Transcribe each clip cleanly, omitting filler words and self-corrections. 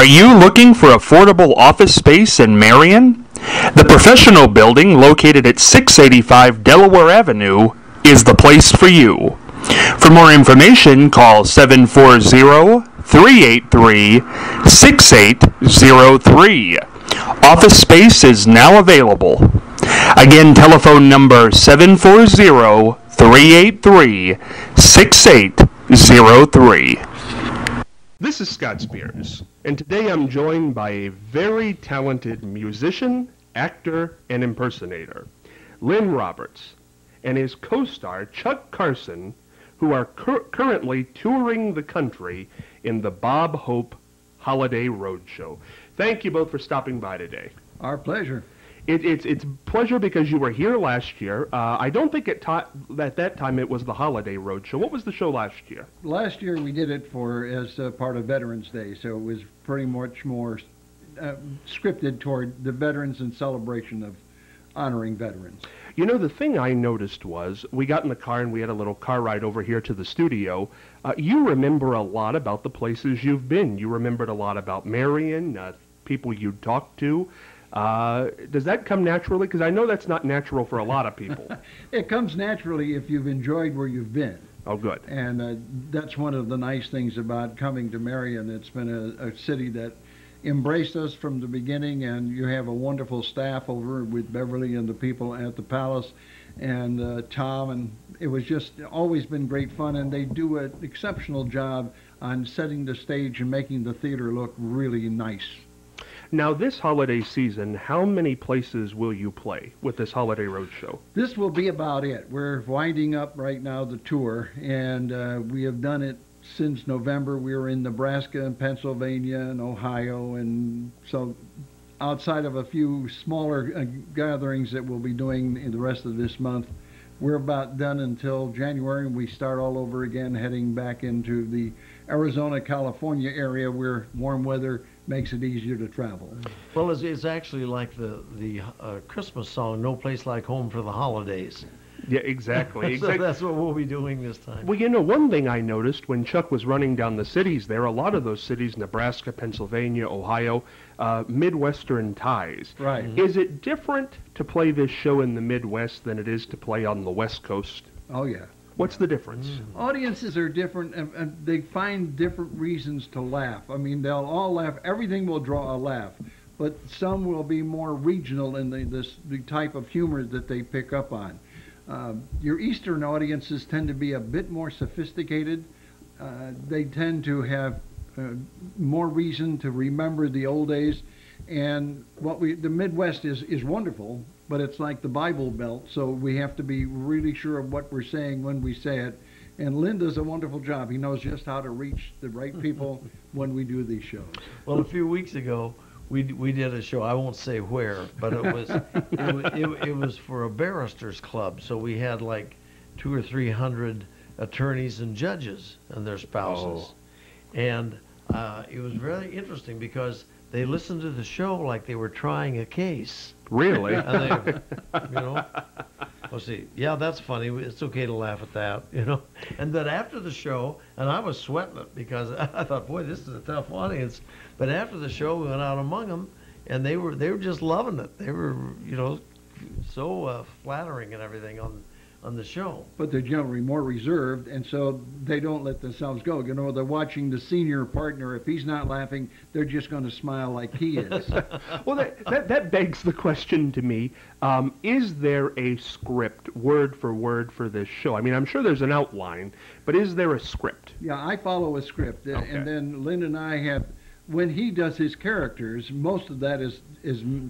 Are you looking for affordable office space in Marion? The Professional Building, located at 685 Delaware Avenue, is the place for you. For more information, call 740-383-6803. Office space is now available. Again, telephone number 740-383-6803. This is Scott Spears, and today I'm joined by a very talented musician, actor, and impersonator, Lynn Roberts, and his co-star, Chuck Carson, who are currently touring the country in the Bob Hope Holiday Roadshow. Thank you both for stopping by today. Our pleasure. It's a pleasure because you were here last year. I don't think at that time it was the Holiday Roadshow. What was the show last year? Last year we did it as part of Veterans Day, so it was pretty much more scripted toward the veterans and celebration of honoring veterans. You know, the thing I noticed was we got in the car and we had a little car ride over here to the studio. You remember a lot about the places you've been. You remembered a lot about Marion, people you talked to. Does that come naturally? Because I know that's not natural for a lot of people. It comes naturally if you've enjoyed where you've been. Oh, good. And that's one of the nice things about coming to Marion. It's been a city that embraced us from the beginning, and you have a wonderful staff over with Beverly and the people at the Palace and Tom, and it was just always been great fun, and they do an exceptional job on setting the stage and making the theater look really nice. Now, this holiday season, how many places will you play with this Holiday Roadshow? This will be about it. We're winding up right now the tour, and we have done it since November. We were in Nebraska and Pennsylvania and Ohio, and so outside of a few smaller gatherings that we'll be doing in the rest of this month, we're about done until January, and we start all over again, heading back into the Arizona, California area where warm weather makes it easier to travel. Well, it's actually like the Christmas song, "No Place Like Home for the Holidays." Yeah, exactly. So that's what we'll be doing this time. Well, you know, one thing I noticed when Chuck was running down the cities there, a lot of those cities, Nebraska, Pennsylvania, Ohio, Midwestern ties. Right. Mm-hmm. Is it different to play this show in the Midwest than it is to play on the West Coast? Oh, yeah. What's the difference? Audiences are different, and they find different reasons to laugh. I mean, they'll all laugh. Everything will draw a laugh, but some will be more regional in the type of humor that they pick up on. Your Eastern audiences tend to be a bit more sophisticated. They tend to have more reason to remember the old days. And the Midwest is wonderful, but it's like the Bible Belt, so we have to be really sure of what we're saying when we say it. And Lynn does a wonderful job. He knows just how to reach the right people when we do these shows. Well, a few weeks ago, we did a show. I won't say where, but it was for a barristers club. So we had like 200 or 300 attorneys and judges and their spouses, and it was very interesting because they listened to the show like they were trying a case. Really? And they, see, yeah, that's funny. It's okay to laugh at that, And then after the show, and I was sweating it because I thought, boy, this is a tough audience. But after the show, we went out among them, and they were just loving it. They were, so flattering and everything on the show. But they're generally more reserved, and so they don't let themselves go. They're watching the senior partner. If he's not laughing, they're just going to smile like he is. Well, that begs the question to me, is there a script, word for word, for this show? I mean, I'm sure there's an outline, but is there a script? Yeah, I follow a script, Okay. And then Lynn and I have, when he does his characters, most of that is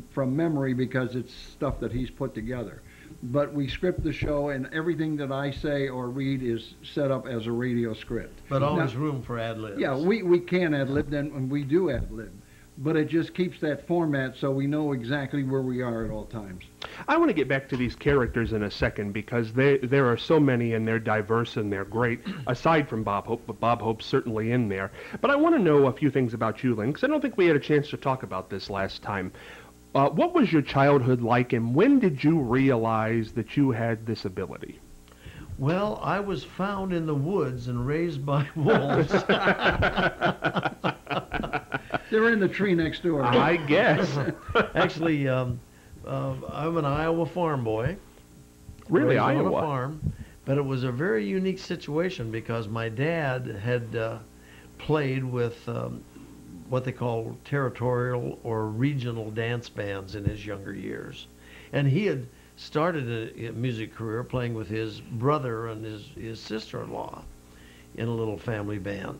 from memory because it's stuff that he's put together. But we script the show, and everything that I say or read is set up as a radio script. But always room for ad-libs. Yeah, we can ad-lib, and we do ad-lib. But it just keeps that format so we know exactly where we are at all times. I want to get back to these characters in a second because there are so many, and they're diverse and they're great, aside from Bob Hope, but Bob Hope's certainly in there. But I want to know a few things about you, Lynn, because I don't think we had a chance to talk about this last time. What was your childhood like, and when did you realize that you had this ability? Well, I was found in the woods and raised by wolves. They're in the tree next door. I guess. Actually, I'm an Iowa farm boy. Really, Raised on Iowa? a farm, but it was a very unique situation because my dad had played with what they call territorial or regional dance bands in his younger years, and he had started a music career playing with his brother and his sister-in-law in a little family band.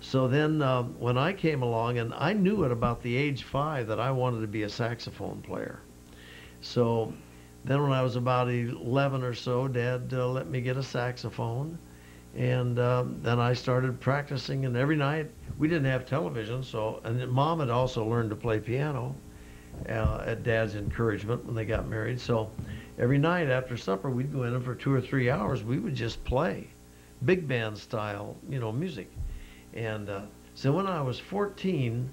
So then when I came along, and I knew at about the age 5 that I wanted to be a saxophone player. So then when I was about 11 or so, Dad let me get a saxophone. And then I started practicing, and every night, we didn't have television, so, and then Mom had also learned to play piano at Dad's encouragement when they got married. So every night after supper, we'd go in and for 2 or 3 hours, we would just play big band style, music. And so when I was 14,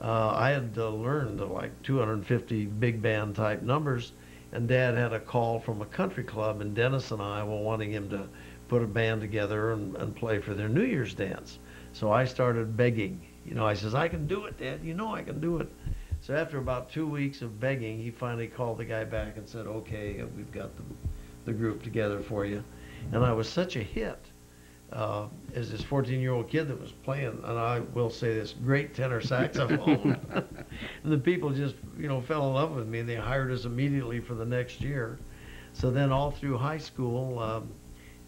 I had learned like 250 big band type numbers, and Dad had a call from a country club in Denison, Iowa, wanting him to put a band together and play for their New Year's dance. So I started begging. I says, I can do it, Dad. I can do it. So after about 2 weeks of begging, he finally called the guy back and said, okay, we've got the group together for you. And I was such a hit as this 14-year-old kid that was playing, and I will say this, great tenor saxophone. And the people just, fell in love with me, and they hired us immediately for the next year. So then all through high school,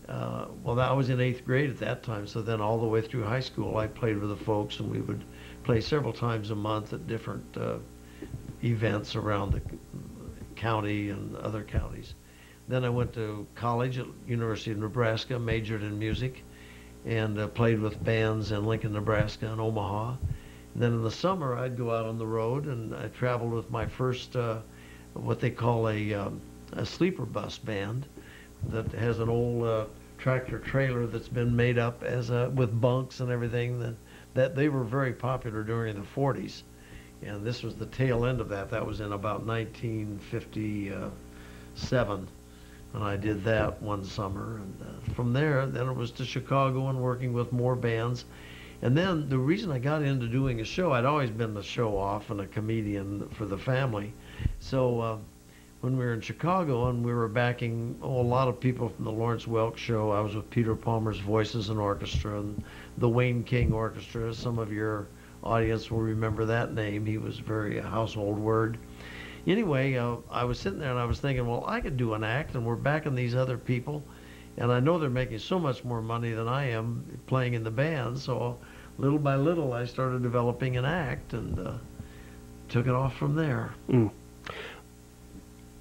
I was in 8th grade at that time, so then all the way through high school, I played with the folks, and we would play several times a month at different events around the county and other counties. Then I went to college at University of Nebraska, majored in music, and played with bands in Lincoln, Nebraska, and Omaha. And then in the summer, I'd go out on the road, and I traveled with my first, what they call a sleeper bus band that has an old tractor trailer that's been made up as with bunks and everything. That they were very popular during the 40s, and this was the tail end of that. That was in about 1957. And I did that one summer, and from there, then it was to Chicago and working with more bands. And then the reason I got into doing a show, I'd always been a show-off and a comedian for the family. So when we were in Chicago and we were backing a lot of people from the Lawrence Welk Show, I was with Peter Palmer's Voices and Orchestra and the Wayne King Orchestra. Some of your audience will remember that name. He was very a household word. Anyway, I was sitting there and I was thinking, well, I could do an act, and we're backing these other people, and I know they're making so much more money than I am playing in the band. So little by little, I started developing an act and took it off from there.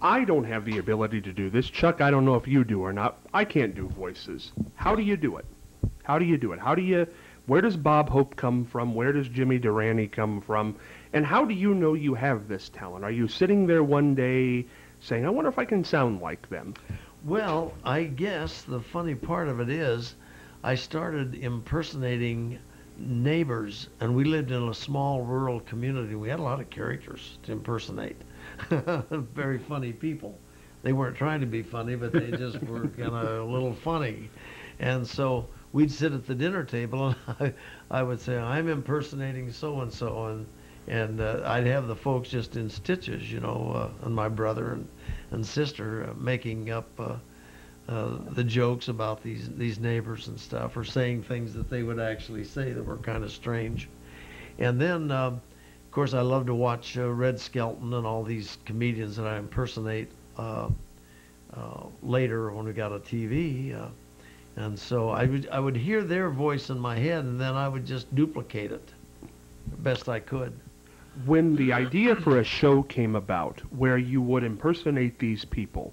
I don't have the ability to do this. Chuck, I don't know if you do or not. I can't do voices. How do you do it? Where does Bob Hope come from? Where does Jimmy Durante come from? And how do you know you have this talent? Are you sitting there one day saying, I wonder if I can sound like them? Well, I guess the funny part of it is I started impersonating neighbors, and we lived in a small rural community. We had a lot of characters to impersonate. Very funny people. They weren't trying to be funny, but they just were kind of a little funny. And so we'd sit at the dinner table, and I would say, I'm impersonating so-and-so, and I'd have the folks just in stitches, and my brother and sister making up the jokes about these neighbors and stuff, or saying things that they would actually say that were kind of strange. And then, of course, I love to watch Red Skelton and all these comedians that I impersonate later when we got a TV. And so I would hear their voice in my head, and then I would just duplicate it the best I could. When the idea for a show came about where you would impersonate these people,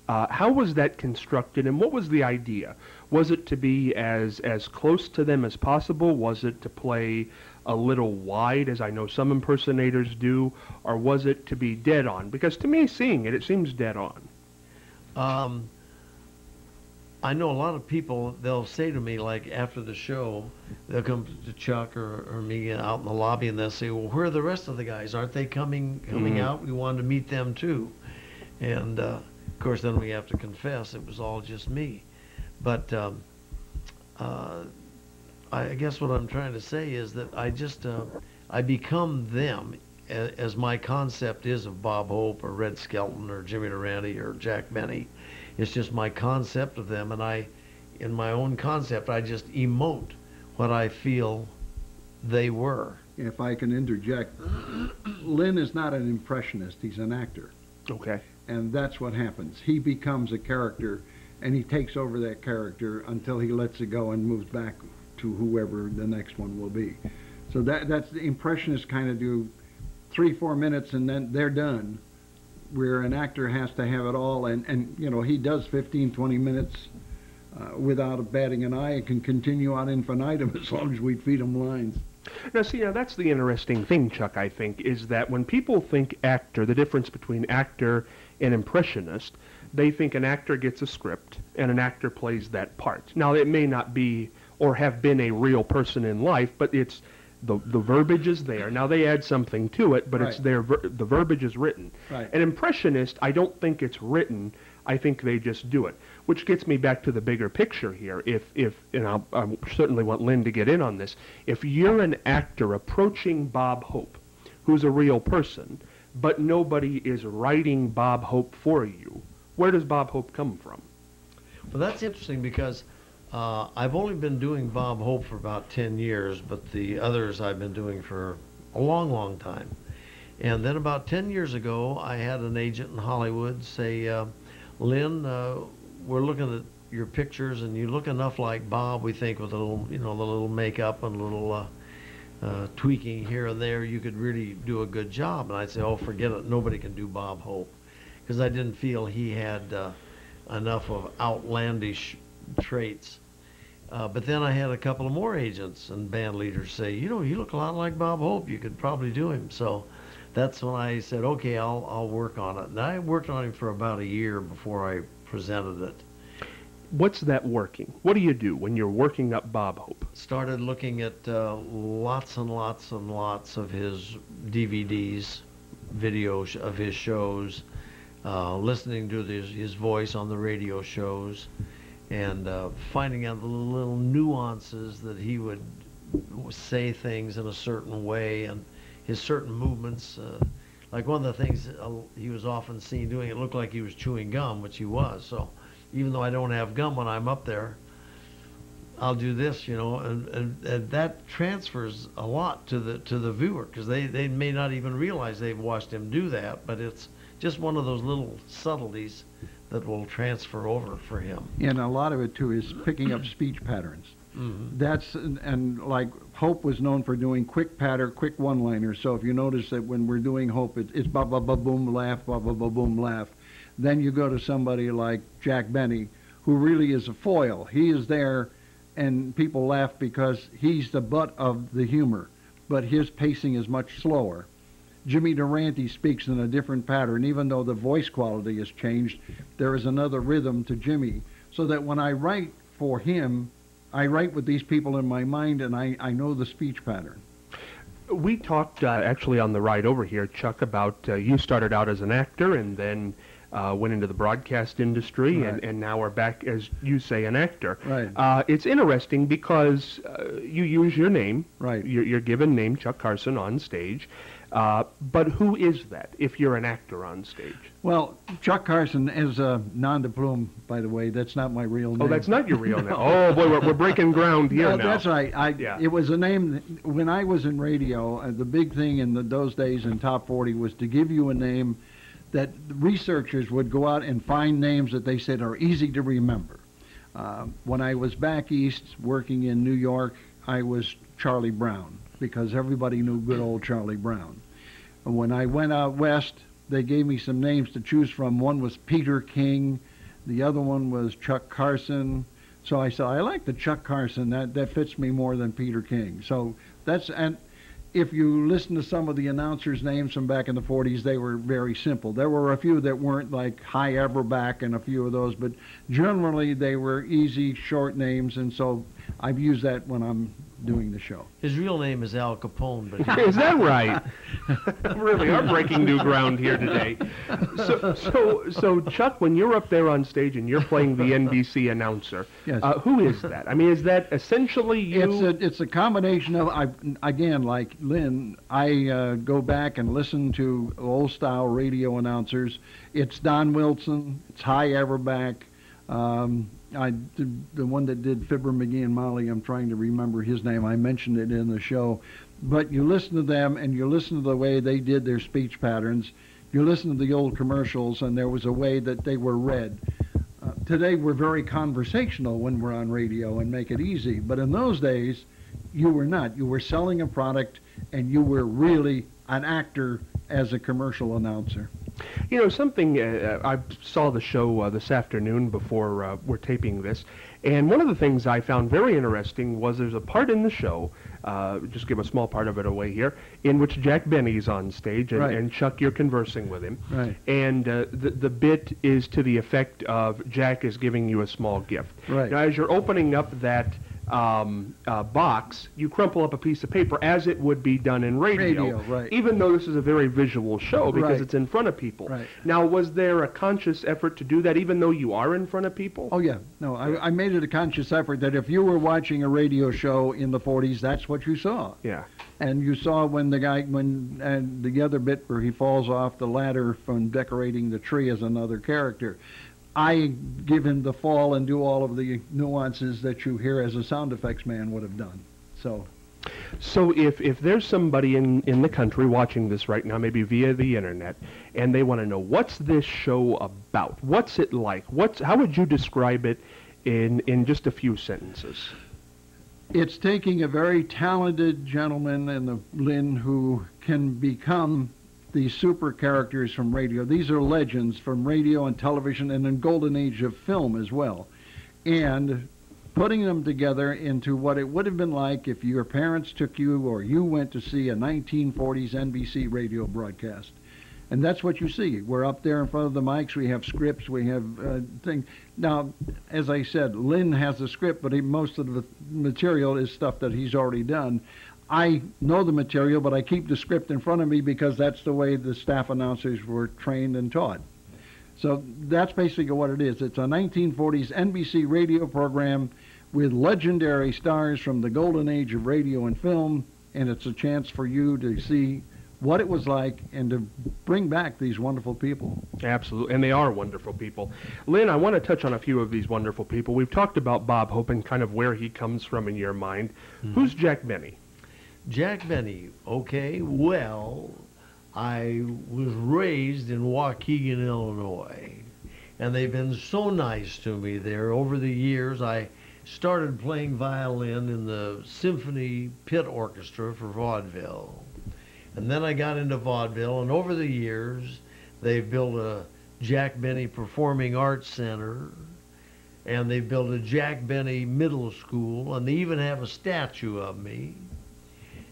how was that constructed, and what was the idea? Was it to be as close to them as possible? Was it to play a little wide, as I know some impersonators do, or was it to be dead on? Because to me, seeing it seems dead on. I know a lot of people, they'll say to me, like after the show, they'll come to Chuck or me out in the lobby, and they'll say, well, where are the rest of the guys? Aren't they coming out? We wanted to meet them too. And of course, then we have to confess it was all just me. But I guess what I'm trying to say is that I I become them as my concept is of Bob Hope or Red Skelton or Jimmy Durante or Jack Benny. It's just my concept of them, and in my own concept, I just emote what I feel they were. If I can interject, Lynn is not an impressionist, he's an actor. Okay. And that's what happens. He becomes a character, and he takes over that character until he lets it go and moves back to whoever the next one will be. So that's the impressionists kind of do 3-4 minutes and then they're done, where an actor has to have it all, and you know, he does 15-20 minutes without batting an eye and can continue on infinitum as long as we feed him lines. Now, see, that's the interesting thing, Chuck, I think, is that when people think actor, the difference between actor and impressionist, they think an actor gets a script and an actor plays that part. Now, it may not be or have been a real person in life, but it's the verbiage is there. Now, they add something to it, but Right. it's there. The verbiage is written. Right. An impressionist, I don't think it's written. I think they just do it, which gets me back to the bigger picture here. And I certainly want Lynn to get in on this. If you're an actor approaching Bob Hope, who's a real person, but nobody is writing Bob Hope for you, where does Bob Hope come from? Well, that's interesting because I've only been doing Bob Hope for about 10 years, but the others I've been doing for a long, long time. And then about 10 years ago, I had an agent in Hollywood say, Lynn, we're looking at your pictures, and you look enough like Bob. We think with a little, the little makeup and a little tweaking here and there, you could really do a good job. And I'd say, oh, forget it. Nobody can do Bob Hope, because I didn't feel he had enough of outlandish traits. But then I had a couple of more agents and band leaders say, you look a lot like Bob Hope. You could probably do him. So that's when I said, okay, I'll work on it. And I worked on him for about a year before I presented it. What's that working? What do you do when you're working up Bob Hope? Started looking at lots and lots and lots of his DVDs, videos of his shows, listening to his voice on the radio shows, and finding out the little nuances that he would say things in a certain way, and his certain movements. Like one of the things he was often seen doing, it looked like he was chewing gum, which he was. So even though I don't have gum when I'm up there, I'll do this, and that transfers a lot to the viewer, because they may not even realize they've watched him do that, but it's just one of those little subtleties that will transfer over for him. And a lot of it too is picking up speech patterns. Mm-hmm. That's, and like Hope was known for doing quick patter, quick one-liners. So if you notice that when we're doing Hope, it's ba ba ba boom laugh, ba ba ba boom laugh. Then you go to somebody like Jack Benny, who really is a foil. He is there, and people laugh because he's the butt of the humor, but his pacing is much slower. Jimmy Durante speaks in a different pattern. Even though the voice quality has changed, there is another rhythm to Jimmy. So that when I write for him, I write with these people in my mind, and I know the speech pattern. We talked actually on the ride over here, Chuck, about you started out as an actor and then went into the broadcast industry, Right. and now are back, as you say, an actor. Right. It's interesting because you use your name, Right. your given name, Chuck Carson, on stage. But who is that if you're an actor on stage? Well, Chuck Carson is a nom de plume, by the way. That's not my real name. Oh, that's not your real name. Oh, boy, we're breaking ground here No, now. that's right. Yeah. It was a name, when I was in radio, the big thing in those days in Top 40 was to give you a name that researchers would go out and find names that they said are easy to remember. When I was back east working in New York, I was Charlie Brown, because everybody knew good old Charlie Brown. And when I went out west, they gave me some names to choose from. One was Peter King, the other one was Chuck Carson. So I said, I like the Chuck Carson. That fits me more than Peter King. So that's, and if you listen to some of the announcers' names from back in the 40s, they were very simple. There were a few that weren't, like Hi Eberback and a few of those, but generally they were easy, short names, and so I've used that when I'm doing the show. His real name is Al Capone, but Is that right? Really are breaking new ground here today. So Chuck, when you're up there on stage and you're playing the NBC announcer, Yes. Who is that? I mean, is that essentially you? It's a combination of, again, like Lynn, I go back and listen to old-style radio announcers. It's Don Wilson, it's Hy Averback, the one that did Fibber, McGee, and Molly, I'm trying to remember his name. I mentioned it in the show. But you listen to them, and you listen to the way they did their speech patterns. You listen to the old commercials, and there was a way that they were read. Today, we're very conversational when we're on radio and make it easy. But in those days, you were not. You were selling a product, and you were really an actor as a commercial announcer. You know, something, I saw the show this afternoon before we're taping this, and one of the things I found very interesting was there's a part in the show, just give a small part of it away here, in which Jack Benny's on stage, and, Right. and Chuck, you're conversing with him. Right. And the bit is to the effect of Jack is giving you a small gift. Right. Now, as you're opening up that box, you crumple up a piece of paper as it would be done in radio, right. even though this is a very visual show because Right. it's in front of people. Right. Now, was there a conscious effort to do that even though you are in front of people? Oh, yeah. No, I made it a conscious effort that if you were watching a radio show in the 40s, that's what you saw. Yeah. And you saw when the other bit where he falls off the ladder from decorating the tree as another character. I give him the fall and do all of the nuances that you hear as a sound effects man would have done. So if there's somebody in the country watching this right now, maybe via the internet, and they want to know what's this show about, what's it like, how would you describe it in just a few sentences? It's taking a very talented gentleman and Lynn who can become these super characters from radio. These are legends from radio and television and in golden age of film as well. And putting them together into what it would have been like if your parents took you or you went to see a 1940s NBC radio broadcast. And that's what you see. We're up there in front of the mics. We have scripts. We have things. Now, as I said, Lynn has the script, but most of the material is stuff that he's already done. I know the material, but I keep the script in front of me because that's the way the staff announcers were trained and taught. So that's basically what it is. It's a 1940s NBC radio program with legendary stars from the golden age of radio and film, and it's a chance for you to see what it was like and to bring back these wonderful people. Absolutely, and they are wonderful people. Lynn, I want to touch on a few of these wonderful people. We've talked about Bob Hope and kind of where he comes from in your mind. Who's Jack Benny? Jack Benny, okay, well, I was raised in Waukegan, Illinois, and they've been so nice to me there. Over the years, I started playing violin in the Symphony Pit Orchestra for vaudeville, and then I got into vaudeville, and over the years, they've built a Jack Benny Performing Arts Center, and they built a Jack Benny Middle School, and they even have a statue of me.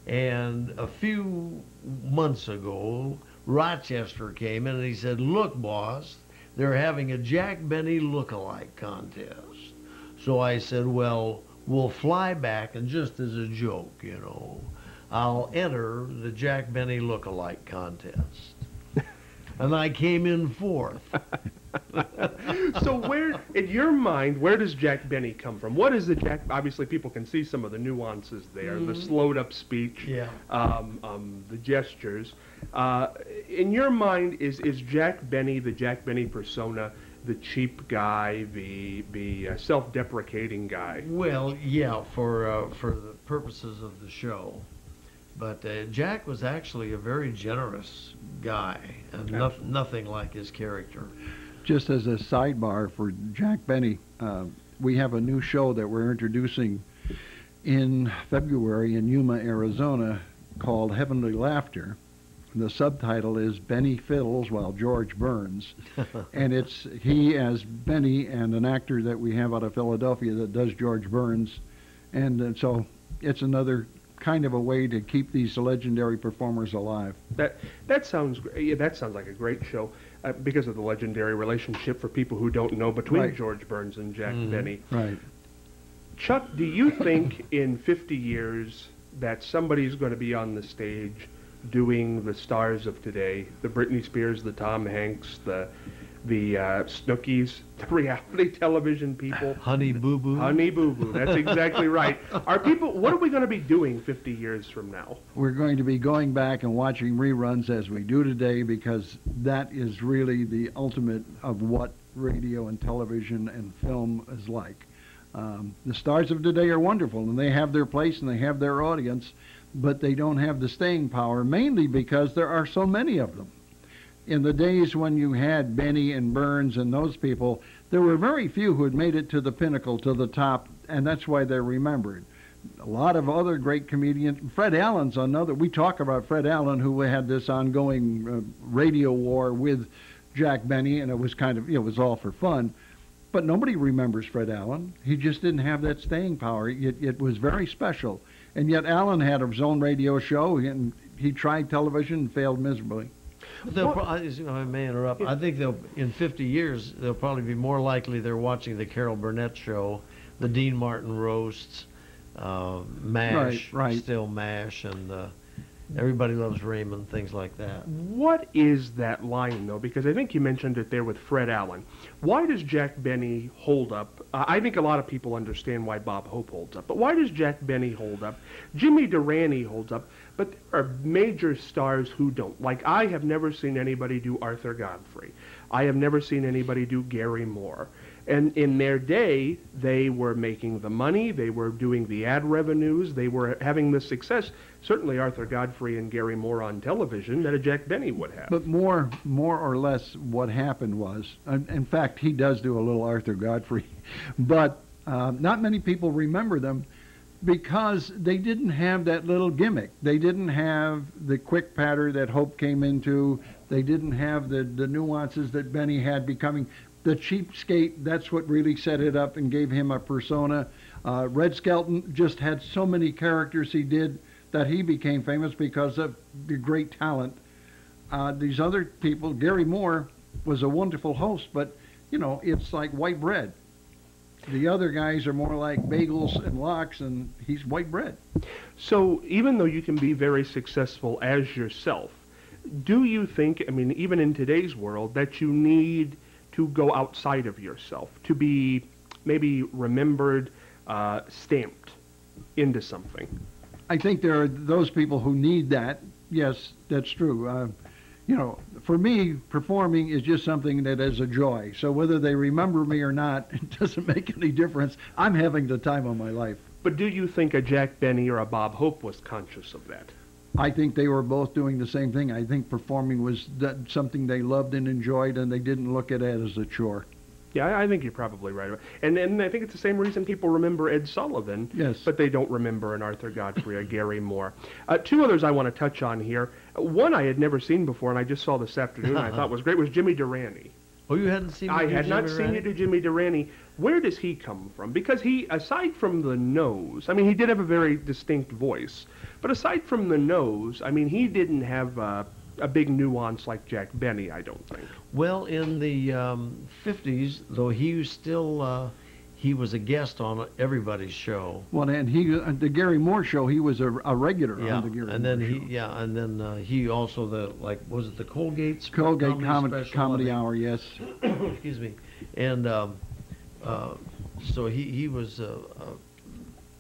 And a few months ago, Rochester came in and he said, "Look, boss, they're having a Jack Benny look-alike contest." So I said, well, we'll fly back, and just as a joke, you know, I'll enter the Jack Benny look-alike contest. And I came in fourth. So where, in your mind, where does Jack Benny come from? What is the Jack? Obviously, people can see some of the nuances there, the slowed-up speech, Yeah. The gestures. In your mind, is Jack Benny, the Jack Benny persona, the cheap guy, the self-deprecating guy? Well, yeah, for the purposes of the show. But Jack was actually a very generous guy, and nothing like his character. Just as a sidebar for Jack Benny, we have a new show that we're introducing in February in Yuma, Arizona, called Heavenly Laughter. The subtitle is Benny Fiddles While George Burns. And it's he as Benny and an actor that we have out of Philadelphia that does George Burns. And so it's another kind of a way to keep these legendary performers alive. That sounds that sounds like a great show because of the legendary relationship, for people who don't know, between Right. George Burns and Jack Benny. Right. Chuck, do you think in 50 years that somebody's going to be on the stage doing the stars of today, the Britney Spears, the Tom Hanks, the Snookies, the reality television people? Honey Boo Boo. Honey Boo Boo, that's exactly right. What are we going to be doing 50 years from now? We're going to be going back and watching reruns as we do today, because that is really the ultimate of what radio and television and film is like. The stars of today are wonderful, and they have their place and they have their audience, but they don't have the staying power, mainly because there are so many of them. In the days when you had Benny and Burns and those people, there were very few who had made it to the pinnacle, to the top, and that's why they're remembered. A lot of other great comedians. Fred Allen's another. We talk about Fred Allen, who had this ongoing radio war with Jack Benny, and it was it was all for fun. But nobody remembers Fred Allen. He just didn't have that staying power. It was very special. And yet Allen had his own radio show, and he tried television and failed miserably. I may interrupt. I think in 50 years, they'll probably be more likely they're watching the Carol Burnett show, the Dean Martin roasts, MASH, Right. still MASH, and Everybody Loves Raymond, things like that. What is that line, though? Because I think you mentioned it there with Fred Allen. Why does Jack Benny hold up? I think a lot of people understand why Bob Hope holds up, but why does Jack Benny hold up? Jimmy Durante holds up, but there are major stars who don't. Like, I have never seen anybody do Arthur Godfrey. I have never seen anybody do Gary Moore. And in their day, they were making the money, they were doing the ad revenues, they were having the success, certainly Arthur Godfrey and Gary Moore on television, that a Jack Benny would have. But more or less what happened was, in fact, he does do a little Arthur Godfrey, but not many people remember them because they didn't have that little gimmick. They didn't have the quick patter that Hope came into. They didn't have the nuances that Benny had, becoming the cheapskate. That's what really set it up and gave him a persona. Red Skelton just had so many characters he did that he became famous because of the great talent. These other people, Gary Moore was a wonderful host, but, it's like white bread. The other guys are more like bagels and lox, and he's white bread. So even though you can be very successful as yourself, do you think, even in today's world, that you need to go outside of yourself, to be maybe remembered, stamped into something? I think there are those people who need that. Yes, that's true. For me, performing is just something that is a joy. So whether they remember me or not, it doesn't make any difference. I'm having the time of my life. But do you think a Jack Benny or a Bob Hope was conscious of that? I think they were both doing the same thing. I think performing was something they loved and enjoyed, and they didn't look at it as a chore. Yeah, I think you're probably right. And I think it's the same reason people remember Ed Sullivan, Yes. but they don't remember an Arthur Godfrey or Gary Moore. Two others I want to touch on here. One I had never seen before, and I just saw this afternoon, I thought was great, was Jimmy Durante. Oh, you hadn't seen me I do had not Jimmy seen you Durante? do Jimmy Durante. Where does he come from? Because he, aside from the nose, he did have a very distinct voice, but aside from the nose, he didn't have a big nuance like Jack Benny, I don't think. Well, in the 50s, though, he was still he was a guest on everybody's show. Well, and the Gary Moore show, he was a regular Yeah, on the Gary and then Moore show. he also was it the Colgate Colgate special, Comedy I think? Hour, yes. Excuse me, and so he was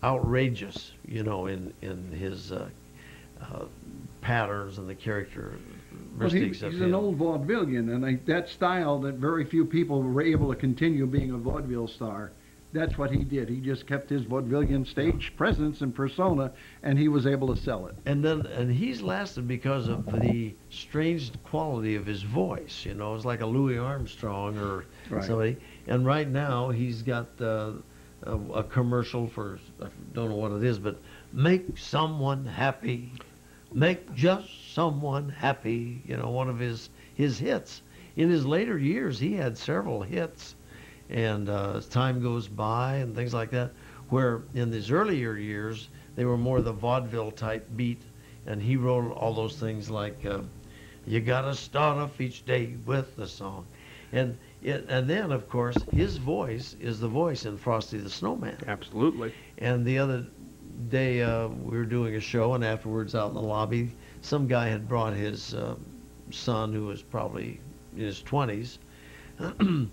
outrageous, in his patterns and the characteristics of He's him. an old vaudevillian, and that style that very few people were able to continue being a vaudeville star. That's what he did. He just kept his vaudevillian stage presence and persona, and he was able to sell it. And he's lasted because of the strange quality of his voice. It's like a Louis Armstrong or Right. somebody. And right now he's got a commercial for, I don't know what it is, but make someone happy, make just someone happy. One of his hits. In his later years, he had several hits. And as time goes by and things like that, where in his earlier years, they were more the vaudeville type beat, and he wrote all those things like, you gotta start off each day with a song. And And then, of course, his voice is the voice in Frosty the Snowman. Absolutely. And the other day, we were doing a show, and afterwards out in the lobby, some guy had brought his son, who was probably in his 20s, and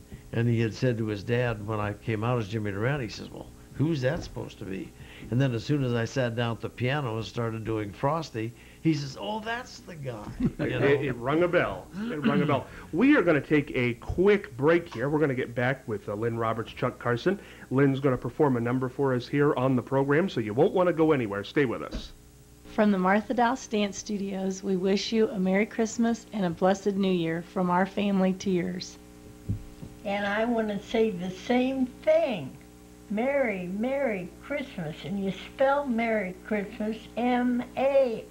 he had said to his dad, when I came out as Jimmy Durante, he says, well, who's that supposed to be? And then as soon as I sat down at the piano and started doing Frosty, he says, oh, that's the guy. You know? It rung a bell. It rung a bell. We are going to take a quick break here. We're going to get back with Lynn Roberts, Chuck Carson. Lynn's going to perform a number for us here on the program, so you won't want to go anywhere. Stay with us. From the Martha Douse Dance Studios, we wish you a Merry Christmas and a blessed New Year from our family to yours. And I want to say the same thing. Merry, Merry Christmas. And you spell Merry Christmas M-A-R-Y.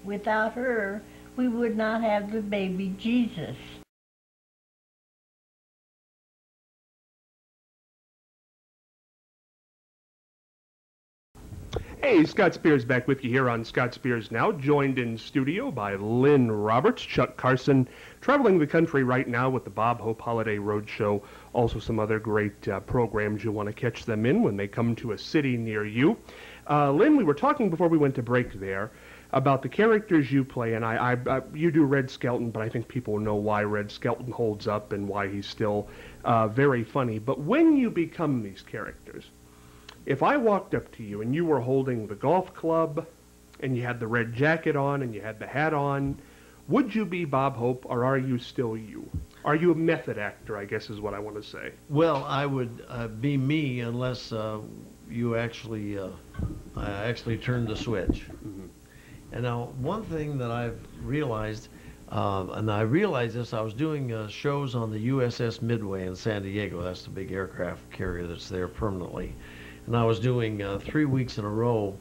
Without her, we would not have the baby Jesus. Hey, Scott Spears back with you here on Scott Spears Now, joined in studio by Lynn Roberts, Chuck Carson, traveling the country right now with the Bob Hope Holiday Roadshow. Also some other great programs. You'll want to catch them in when they come to a city near you. Lynn, we were talking before we went to break there about the characters you play, and you do Red Skelton, but I think people know why Red Skelton holds up and why he's still very funny. But when you become these characters, if I walked up to you and you were holding the golf club and you had the red jacket on and you had the hat on, would you be Bob Hope, or are you still you? Are you a method actor, I guess is what I want to say. Well, I would be me unless you actually turned the switch. Mm-hmm. And now, one thing that I've realized, and I realized this, I was doing shows on the USS Midway in San Diego. That's the big aircraft carrier that's there permanently. And I was doing 3 weeks in a row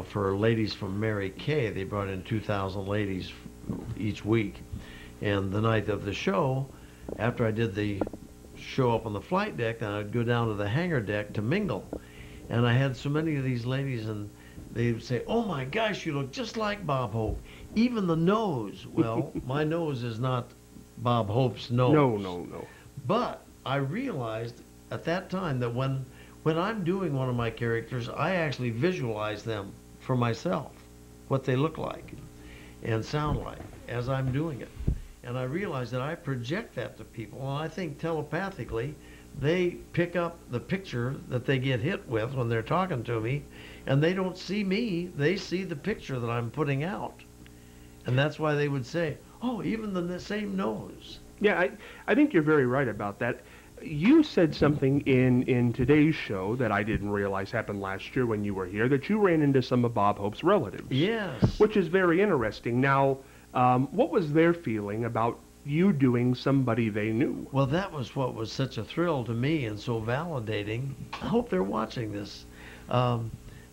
for ladies from Mary Kay. They brought in 2,000 ladies each week. And the night of the show, after I did the show up on the flight deck, then I'd go down to the hangar deck to mingle. And I had so many of these ladies, and they would say, oh my gosh, you look just like Bob Hope. Even the nose. Well, my nose is not Bob Hope's nose. No. But I realized at that time that when I'm doing one of my characters, I actually visualize them for myself, what they look like and sound like as I'm doing it. And I realize that I project that to people, and I think telepathically they pick up the picture that they get hit with when they're talking to me, and they don't see me, they see the picture that I'm putting out. And that's why they would say, oh, even the same nose. Yeah, I think you're very right about that. You said something in today's show that I didn't realize happened last year when you were here, that you ran into some of Bob Hope's relatives. Yes. Which is very interesting. Now, what was their feeling about you doing somebody they knew? Well, that was what was such a thrill to me and so validating. I hope they're watching this.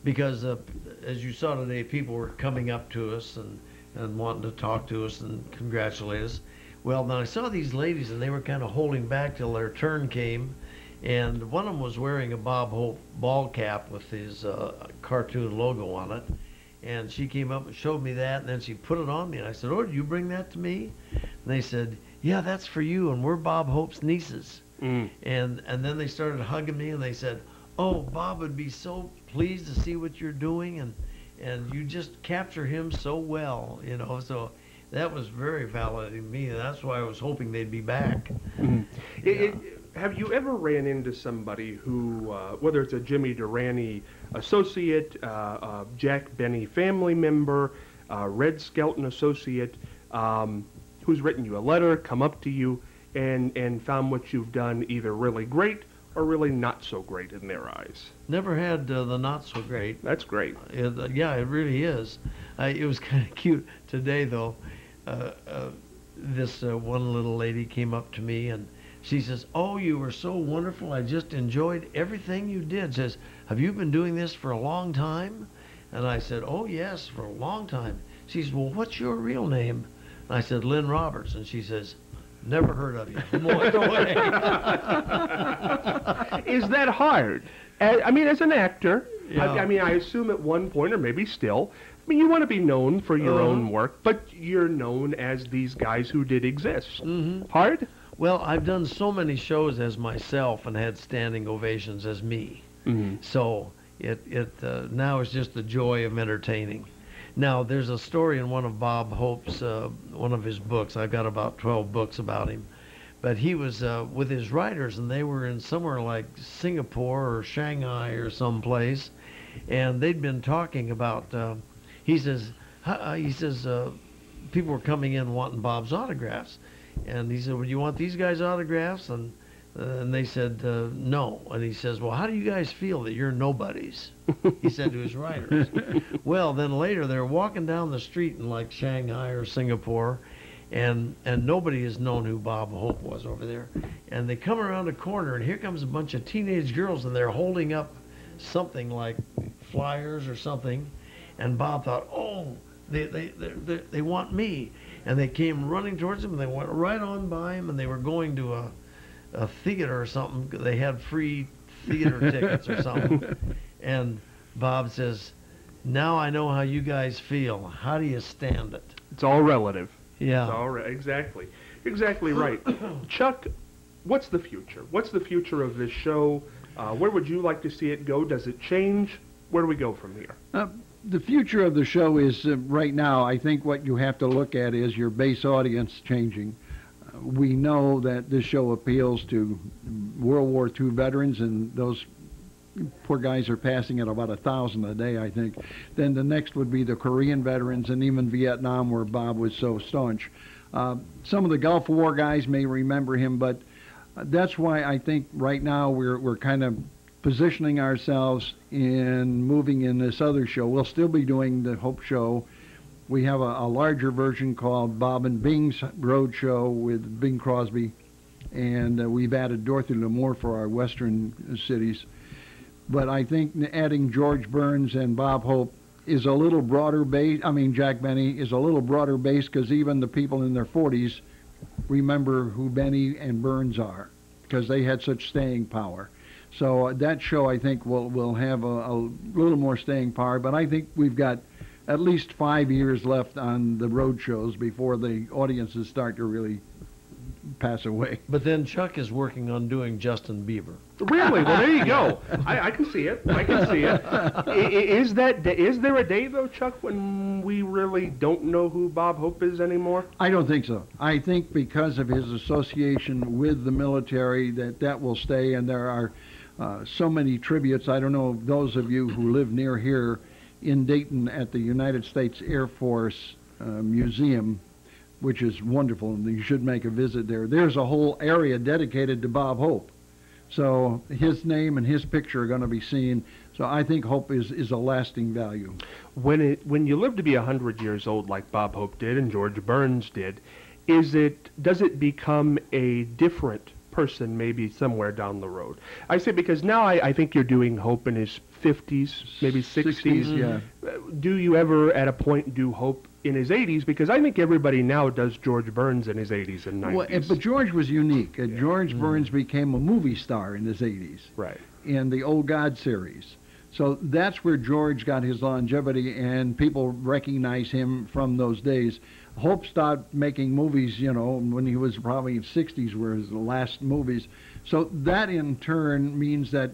Because as you saw today, people were coming up to us and wanting to talk to us and congratulate us. Well, then I saw these ladies, and they were kind of holding back till their turn came, and one of them was wearing a Bob Hope ball cap with his cartoon logo on it, and she came up and showed me that, and then she put it on me, and I said, oh, did you bring that to me? And they said, yeah, that's for you, and we're Bob Hope's nieces. And then they started hugging me, and they said, oh, Bob would be so pleased to see what you're doing, and you just capture him so well, you know, so that was very validating to me, and that's why I was hoping they'd be back. Yeah. Have you ever ran into somebody who, whether it's a Jimmy Durante associate, Jack Benny family member, Red Skelton associate, who's written you a letter, come up to you, and found what you've done either really great or really not so great in their eyes? Never had the not so great. That's great. Yeah, it really is. It was kind of cute today, though. This one little lady came up to me, and she says, oh, you were so wonderful. I just enjoyed everything you did. Says, have you been doing this for a long time? And I said, oh, yes, for a long time. She says, well, what's your real name? And I said, Lynn Roberts. And she says, never heard of you. And walked away. Is that hard? I mean, as an actor, Yeah. I mean, I assume at one point, or maybe still, I mean, you want to be known for your own work, but you're known as these guys who did exist. Hard? Well, I've done so many shows as myself and had standing ovations as me. So it now is just the joy of entertaining. Now, there's a story in one of Bob Hope's, one of his books. I've got about 12 books about him. But he was with his writers, and they were in somewhere like Singapore or Shanghai or someplace, and they'd been talking about. He says, people were coming in wanting Bob's autographs, and he said, "Well, you want these guys' autographs?" And they said no. And he says, "Well, how do you guys feel that you're nobodies?" He said to his writers. Well, then later they're walking down the street in like Shanghai or Singapore. And nobody has known who Bob Hope was over there. And they come around a corner, and here comes a bunch of teenage girls, and they're holding up something like flyers or something. And Bob thought, oh, they want me. And they came running towards him, and they went right on by him, and they were going to a theater or something. They had free theater tickets or something. And Bob says, now I know how you guys feel. How do you stand it? It's all relative. Yeah. All right, exactly. Exactly right. Chuck, what's the future? What's the future of this show? Where would you like to see it go? Does it change? Where do we go from here? The future of the show is, right now, I think what you have to look at is your base audience changing. We know that this show appeals to World War II veterans, and those poor guys are passing at about 1,000 a day, I think. Then the next would be the Korean veterans and even Vietnam, where Bob was so staunch. Some of the Gulf War guys may remember him, but that's why I think right now we're kind of positioning ourselves in moving in this other show. We'll still be doing the Hope Show. We have a larger version called Bob and Bing's Road Show with Bing Crosby, and we've added Dorothy Lamour for our western cities. But I think adding George Burns and Bob Hope is a little broader base. I mean, Jack Benny is a little broader base, because even the people in their 40s remember who Benny and Burns are, because they had such staying power. So that show, I think, will have a little more staying power. But I think we've got at least 5 years left on the road shows before the audiences start to really pass away. But then Chuck is working on doing Justin Bieber. Really? Well, there you go. I can see it. I can see it. Is there a day, though, Chuck, when we really don't know who Bob Hope is anymore? I don't think so. I think because of his association with the military, that will stay, and there are so many tributes. I don't know, those of you who live near here in Dayton at the United States Air Force Museum, which is wonderful, and you should make a visit there. There's a whole area dedicated to Bob Hope. So his name and his picture are going to be seen. So I think Hope is a lasting value. When you live to be 100 years old like Bob Hope did and George Burns did, does it become a different person maybe somewhere down the road? I say because now I think you're doing Hope in his 50s, maybe 60s. Yeah. Do you ever at a point do Hope in his 80s? Because I think everybody now does George Burns in his 80s and 90s. Well, but George was unique. George Burns became a movie star in his 80s. Right. In the Old God series. So that's where George got his longevity, and people recognize him from those days. Hope stopped making movies, when he was probably in 60s were his last movies. So that in turn means that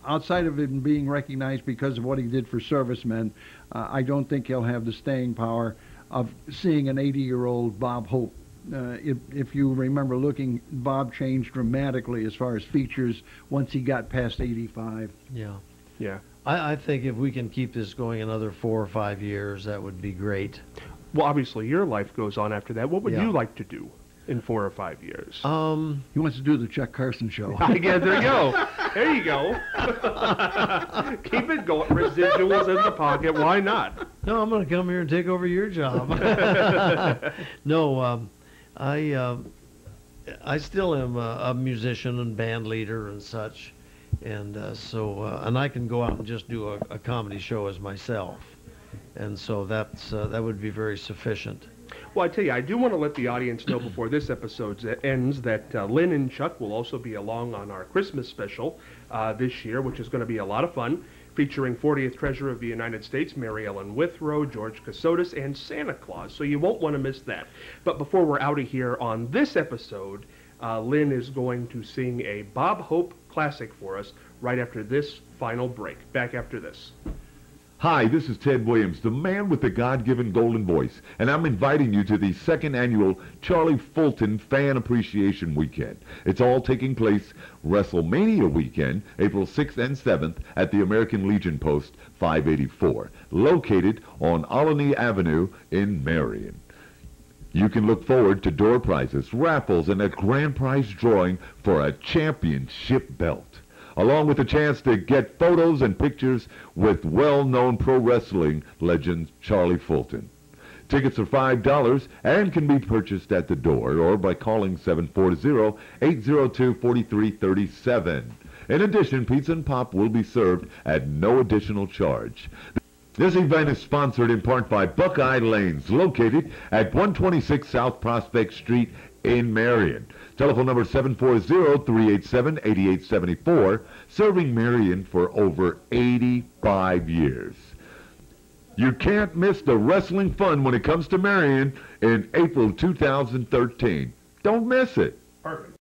outside of him being recognized because of what he did for servicemen, I don't think he'll have the staying power of seeing an 80-year-old Bob Hope. If you remember looking, Bob changed dramatically as far as features once he got past 85. Yeah. Yeah. I think if we can keep this going another 4 or 5 years, that would be great. Well, obviously your life goes on after that. What would Yeah. you like to do in 4 or 5 years? He wants to do the Chuck Carson show. Yeah, there you go. There you go. Keep it going. Residuals in the pocket. Why not? No, I'm going to come here and take over your job. No, I still am a musician and band leader and such, and and I can go out and just do a comedy show as myself, and so that would be very sufficient. Well, I tell you, I do want to let the audience know before this episode ends that Lynn and Chuck will also be along on our Christmas special this year, which is going to be a lot of fun. featuring 40th Treasurer of the United States, Mary Ellen Withrow, George Cassotis, and Santa Claus, so you won't want to miss that. But before we're out of here on this episode, Lynn is going to sing a Bob Hope classic for us right after this final break. Back after this. Hi, this is Ted Williams, the man with the God-given golden voice, and I'm inviting you to the second annual Charlie Fulton Fan Appreciation Weekend. It's all taking place WrestleMania weekend, April 6th and 7th at the American Legion Post 584, located on Olney Avenue in Marion. You can look forward to door prizes, raffles, and a grand prize drawing for a championship belt, along with a chance to get photos and pictures with well-known pro wrestling legend Charlie Fulton. Tickets are $5 and can be purchased at the door or by calling 740-802-4337. In addition, pizza and pop will be served at no additional charge. This event is sponsored in part by Buckeye Lanes, located at 126 South Prospect Street in Marion. Telephone number 740-387-8874, serving Marion for over 85 years. You can't miss the wrestling fun when it comes to Marion in April 2013. Don't miss it. Perfect.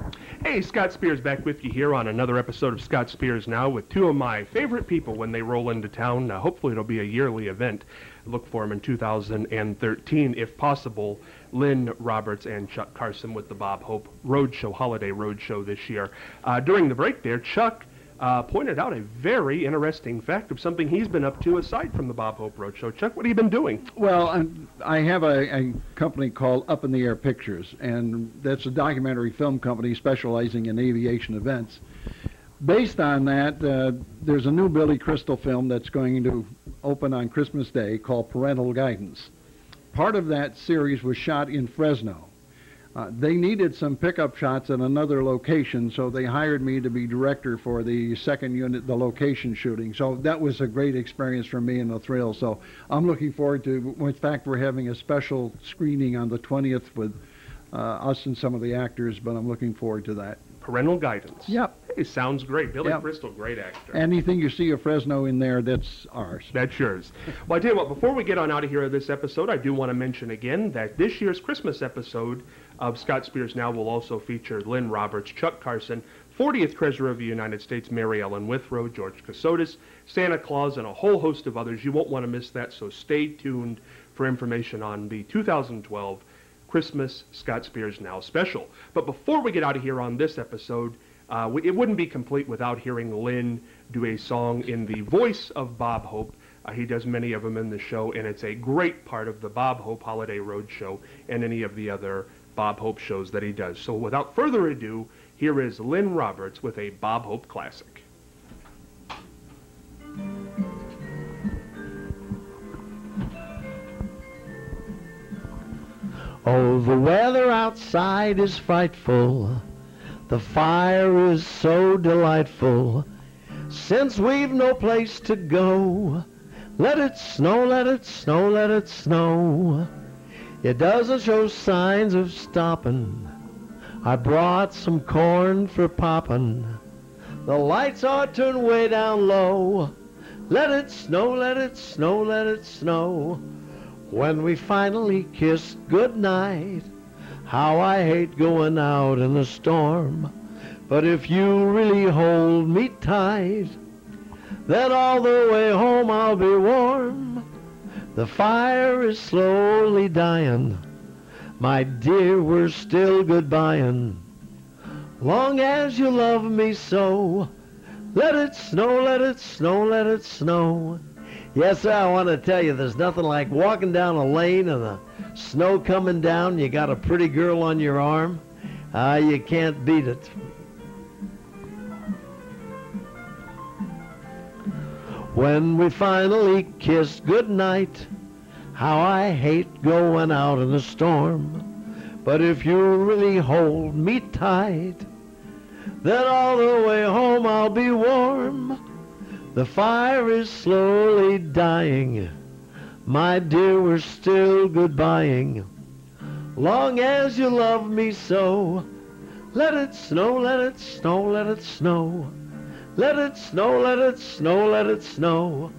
Hey, Scott Spears back with you here on another episode of Scott Spears Now with two of my favorite people when they roll into town. Hopefully it'll be a yearly event. Look for them in 2013, if possible. Lynn Roberts and Chuck Carson with the Bob Hope Roadshow, Holiday Roadshow this year. During the break there, Chuck pointed out a very interesting fact of something he's been up to aside from the Bob Hope Roadshow. Chuck, what have you been doing? Well, I have a company called Up in the Air Pictures, and that's a documentary film company specializing in aviation events. Based on that, there's a new Billy Crystal film that's going to open on Christmas Day called Parental Guidance. Part of that series was shot in Fresno. They needed some pickup shots at another location, so they hired me to be director for the second unit, the location shooting. So that was a great experience for me and a thrill. So I'm looking forward to, in fact, we're having a special screening on the 20th with us and some of the actors, but I'm looking forward to that. Parental Guidance. Yep. Hey, sounds great. Billy Yep. Crystal, great actor. Anything you see of Fresno in there, that's ours. That's yours. Well, I tell you what, before we get on out of here of this episode, I do want to mention again that this year's Christmas episode of Scott Spears Now will also feature Lynn Roberts, Chuck Carson, 40th Treasurer of the United States, Mary Ellen Withrow, George Cassotis, Santa Claus, and a whole host of others. You won't want to miss that, so stay tuned for information on the 2012 Christmas Scott Spears Now special. But before we get out of here on this episode, it wouldn't be complete without hearing Lynn do a song in the voice of Bob Hope. He does many of them in the show, and it's a great part of the Bob Hope Holiday Roadshow and any of the other Bob Hope shows that he does. So without further ado, here is Lynn Roberts with a Bob Hope classic. Oh, the weather outside is frightful. The fire is so delightful. Since we've no place to go, let it snow, let it snow, let it snow. It doesn't show signs of stopping. I brought some corn for popping. The lights are turned way down low. Let it snow, let it snow, let it snow. When we finally kiss goodnight, how I hate going out in the storm. But if you really hold me tight, then all the way home I'll be warm. The fire is slowly dying. My dear, we're still goodbying. Long as you love me so, let it snow, let it snow, let it snow. Yes, sir, I want to tell you, there's nothing like walking down a lane and the snow coming down. You got a pretty girl on your arm. You can't beat it. When we finally kiss goodnight, how I hate going out in a storm. But if you really hold me tight, then all the way home I'll be warm. The fire is slowly dying. My dear, we're still goodbying. Long as you love me so, let it snow, let it snow, let it snow. Let it snow, let it snow, let it snow.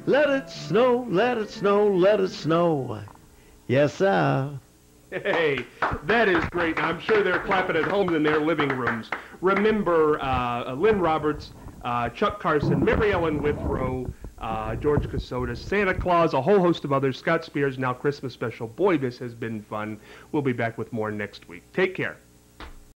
Let it snow, let it snow, let it snow. Yes, sir. Hey, that is great. And I'm sure they're clapping at home in their living rooms. Remember Lynn Roberts, Chuck Carson, Mary Ellen Withrow, George Casoda, Santa Claus, a whole host of others, Scott Spears, now Christmas special. Boy, this has been fun. We'll be back with more next week. Take care.